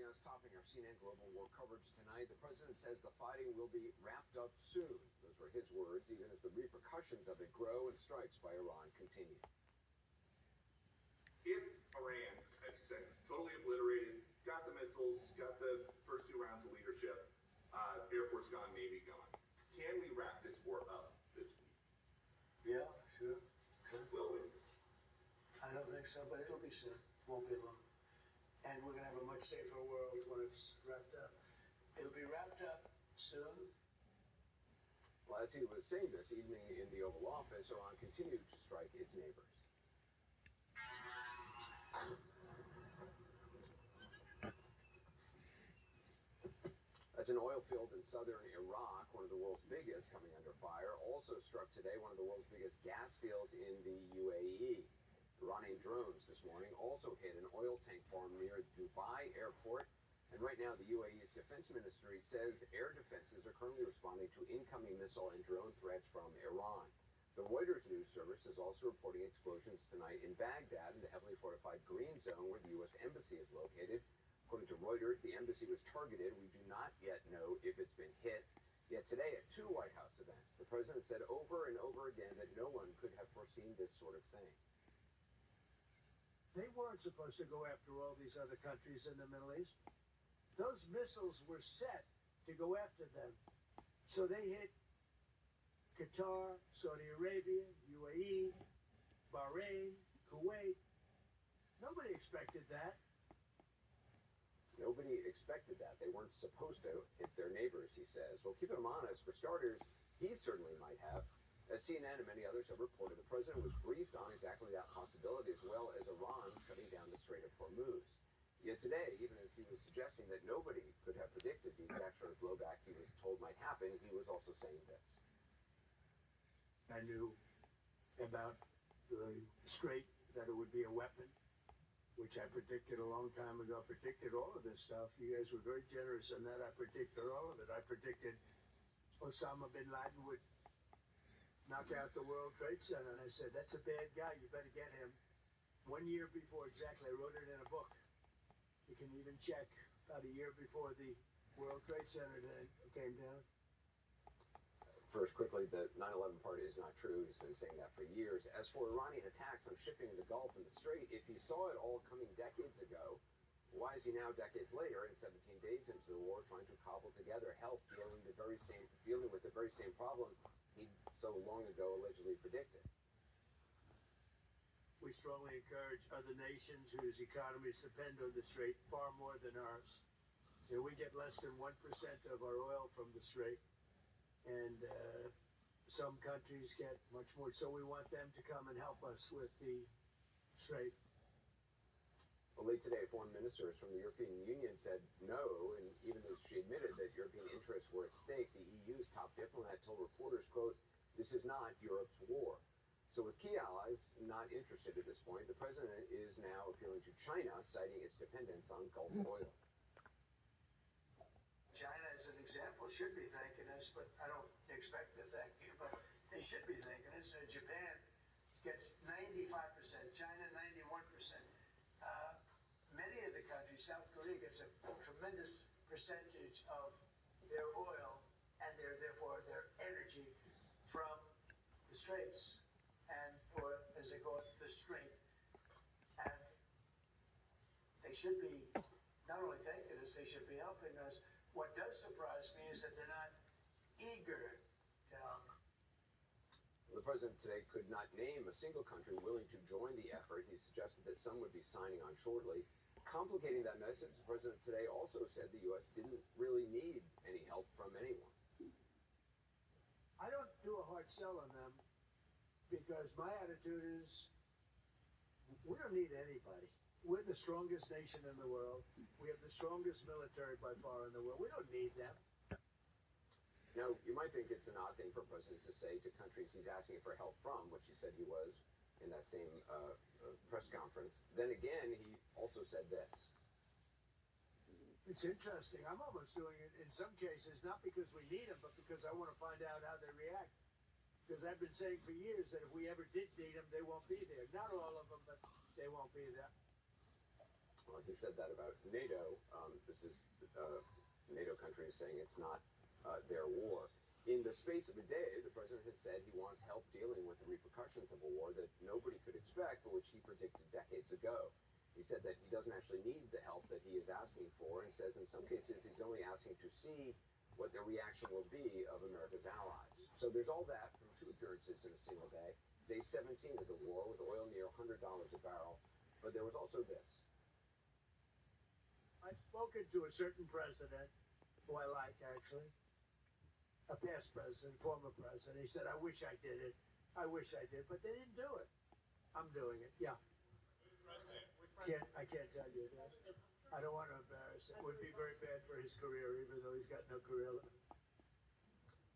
us, topping our CNN Global War coverage tonight. The president says the fighting will be wrapped up soon. Those were his words, even as the repercussions of it grow and strikes by Iran continue. If Iran, as you said, totally obliterated, got the missiles, got the first 2 rounds of leadership, Air Force gone, Navy gone, can we wrap this war up this week? Yeah, sure. Will we? I don't think so, but it'll be soon. Won't be long. And we're going to have a much safer world when it's wrapped up. It'll be wrapped up soon. Well, as he was saying this evening in the Oval Office, Iran continued to strike its neighbors. That's an oil field in southern Iraq, one of the world's biggest, coming under fire. Also struck today, one of the world's biggest gas fields in the UAE. Iranian drones this morning also hit an oil tank farm near Dubai airport. And right now, the UAE's defense ministry says air defenses are currently responding to incoming missile and drone threats from Iran. The Reuters news service is also reporting explosions tonight in Baghdad, in the heavily fortified Green Zone where the U.S. Embassy is located. According to Reuters, the embassy was targeted. We do not yet know if it's been hit. Yet today at 2 White House events, the president said over and over again that no one could have foreseen this sort of thing. They weren't supposed to go after all these other countries in the Middle East. Those missiles were set to go after them. So they hit Qatar, Saudi Arabia, UAE, Bahrain, Kuwait. Nobody expected that. Nobody expected that. They weren't supposed to hit their neighbors, he says. Well, keeping him honest, for starters, he certainly might have. As CNN and many others have reported, the president was briefed on exactly that possibility, as well as Iran shutting down the Strait of Hormuz. Yet today, even as he was suggesting that nobody could have predicted the exact sort of blowback he was told might happen, he was also saying this. I knew about the strait, that it would be a weapon, which I predicted a long time ago. I predicted all of this stuff. You guys were very generous in that. I predicted all of it. I predicted Osama bin Laden would knock out the World Trade Center. And I said, that's a bad guy. You better get him. 1 year before, exactly. I wrote it in a book. You can even check about a year before the World Trade Center came down. First, quickly, the 9/11 part is not true. He's been saying that for years. As for Iranian attacks on shipping in the Gulf and the Strait, if he saw it all coming decades ago, why is he now, decades later, and 17 days into the war, trying to cobble together help dealing with the very same problem he so long ago allegedly predicted? We strongly encourage other nations whose economies depend on the Strait far more than ours. You know, we get less than 1% of our oil from the Strait. And some countries get much more. So we want them to come and help us with the Strait. Well, late today, foreign ministers from the European Union said no, and even though she admitted that European interests were at stake, the EU's top diplomat told reporters, quote, "This is not Europe's war." So with key allies not interested at this point, the president is now appealing to China, citing its dependence on Gulf oil. China, as an example, should be thanking us, but I don't expect to thank you, but they should be thanking us. Japan gets 95%, China 91%. Many of the countries, South Korea gets a tremendous percentage of their oil and therefore their energy from the straits, or as they call it, the strait. And they should be not only thanking us, they should be helping us. What does surprise me is that they're not eager to help. The president today could not name a single country willing to join the effort. He suggested that some would be signing on shortly. Complicating that message, the president today also said the U.S. didn't really need any help from anyone. I don't do a hard sell on them because my attitude is we don't need anybody. We're the strongest nation in the world. We have the strongest military by far in the world. We don't need them. Now, you might think it's an odd thing for a president to say to countries he's asking for help from, which he said he was in that same press conference. Then again, he also said this. It's interesting. I'm almost doing it in some cases, not because we need them, but because I want to find out how they react. Because I've been saying for years that if we ever did need them, they won't be there. Not all of them, but they won't be there. Well, he said that about NATO. This is NATO countries saying it's not their war. In the space of a day, the president has said he wants help dealing with the repercussions of a war that nobody could expect, but which he predicted decades ago. He said that he doesn't actually need the help that he is asking for, and says in some cases he's only asking to see what the reaction will be of America's allies. So there's all that from two appearances in a single day. Day 17 of the war, with oil near $100 a barrel. But there was also this. I've spoken to a certain president, who I like actually, a past president, former president. He said, I wish I did it. I wish I did, but they didn't do it. I'm doing it. Yeah. I can't tell you that. I don't want to embarrass him. It would be very bad for his career, even though he's got no career left.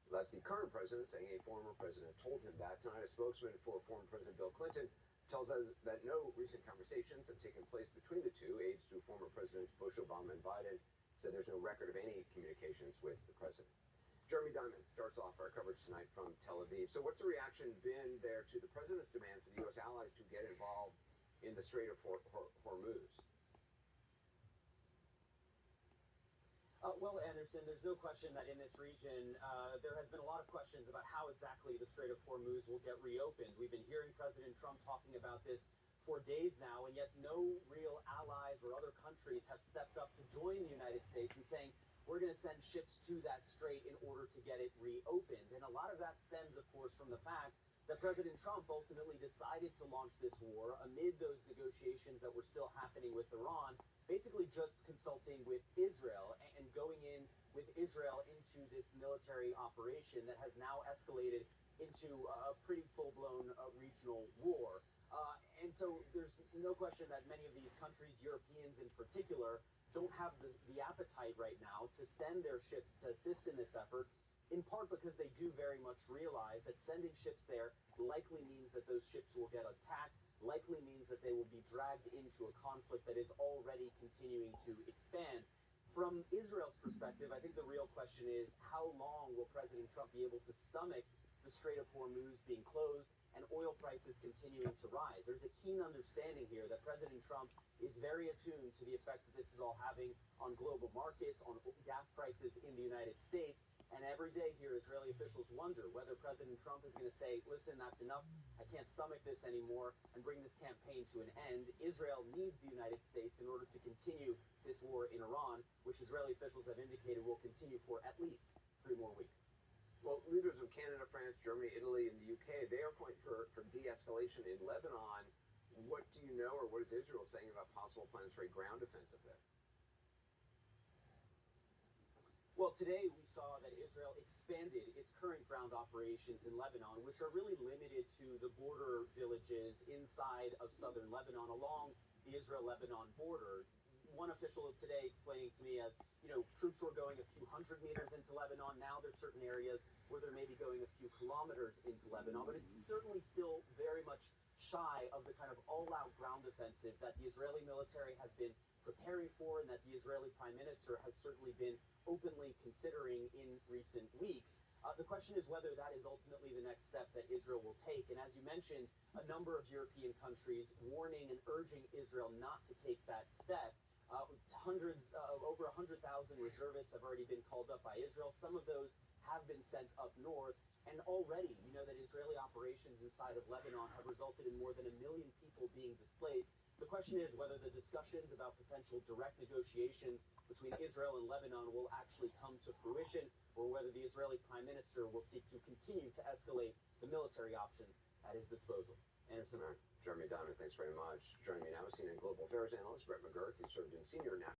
That's the current president saying a former president told him that. Tonight, a spokesman for former President Bill Clinton tells us that no recent conversations have taken place between the two. Aides to former Presidents Bush, Obama, and Biden said there's no record of any communications with the president. Jeremy Diamond starts off our coverage tonight from Tel Aviv. So what's the reaction been there to the president's demand for the U.S. allies to get involved in the Strait of Hormuz? Well, Anderson, there's no question that in this region, there has been a lot of questions about how exactly the Strait of Hormuz will get reopened. We've been hearing President Trump talking about this for days now, and yet no real allies or other countries have stepped up to join the United States in saying, we're going to send ships to that strait in order to get it reopened. And a lot of that stems, of course, from the fact that President Trump ultimately decided to launch this war amid those negotiations that were still happening with Iran, basically just consulting with Israel and going in with Israel into this military operation that has now escalated into a pretty full-blown regional war. And so there's no question that many of these countries, Europeans in particular, don't have the appetite right now to send their ships to assist in this effort, in part because they do very much realize that sending ships there likely means that those ships will get attacked, likely means that they will be dragged into a conflict that is already continuing to expand. From Israel's perspective, I think the real question is, how long will President Trump be able to stomach the Strait of Hormuz being closed and oil prices continuing to rise? There's a keen understanding here that President Trump is very attuned to the effect that this is all having on global markets, on gas prices in the United States. And every day here, Israeli officials wonder whether President Trump is going to say, listen, that's enough, I can't stomach this anymore, and bring this campaign to an end. Israel needs the United States in order to continue this war in Iran, which Israeli officials have indicated will continue for at least 3 more weeks. Well, leaders of Canada, France, Germany, Italy, and the UK, they are calling for de-escalation in Lebanon. What do you know, or what is Israel saying about possible plans for a ground offensive there? Well, today we saw that Israel expanded its current ground operations in Lebanon, which are really limited to the border villages inside of southern Lebanon along the Israel-Lebanon border. One official today explaining to me as, troops were going a few hundred meters into Lebanon. Now there's certain areas where they're maybe going a few kilometers into Lebanon, but it's certainly still very much shy of the kind of all-out ground offensive that the Israeli military has been preparing for and that the Israeli Prime Minister has certainly been openly considering in recent weeks. The question is whether that is ultimately the next step that Israel will take. And as you mentioned, a number of European countries warning and urging Israel not to take that step. Over 100,000 reservists have already been called up by Israel. Some of those have been sent up north. And already, we know that Israeli operations inside of Lebanon have resulted in more than 1 million people being displaced. The question is whether the discussions about potential direct negotiations between Israel and Lebanon will actually come to fruition, or whether the Israeli Prime Minister will seek to continue to escalate the military options at his disposal. Anderson. Jeremy Diamond, thanks very much. Joining me now is CNN Global Affairs analyst Brett McGurk, who served in senior national